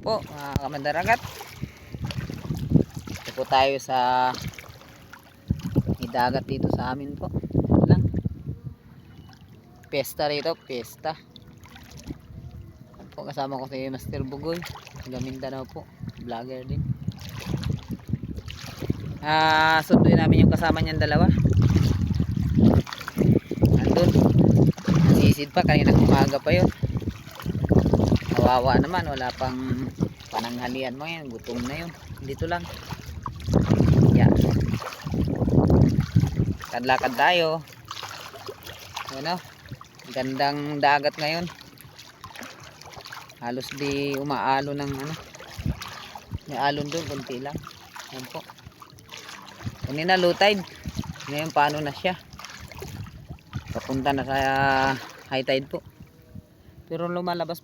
po mga kamandaragat. Ito po tayo sa dagat dito sa amin po. Ito lang. Pesta rito, pesta. Po, kasama ko si Master Bugoy, taga Mindanao po, vlogger din. Sunduin namin yung kasama niyang dalawa. Andun. Sisid pa, kanina umaga pa yun. Kawawa naman, wala pang pananghalian mo yan, gutom na yun. Dito lang. Yeah. Lakad tayo. Ano? Gandang dagat ngayon. Halos di umaalo ng ano. May alon doon, konti lang. Yan po. Kanina low tide. Ngayon paano na siya? Papunta na sa high tide po. Pero lumalabas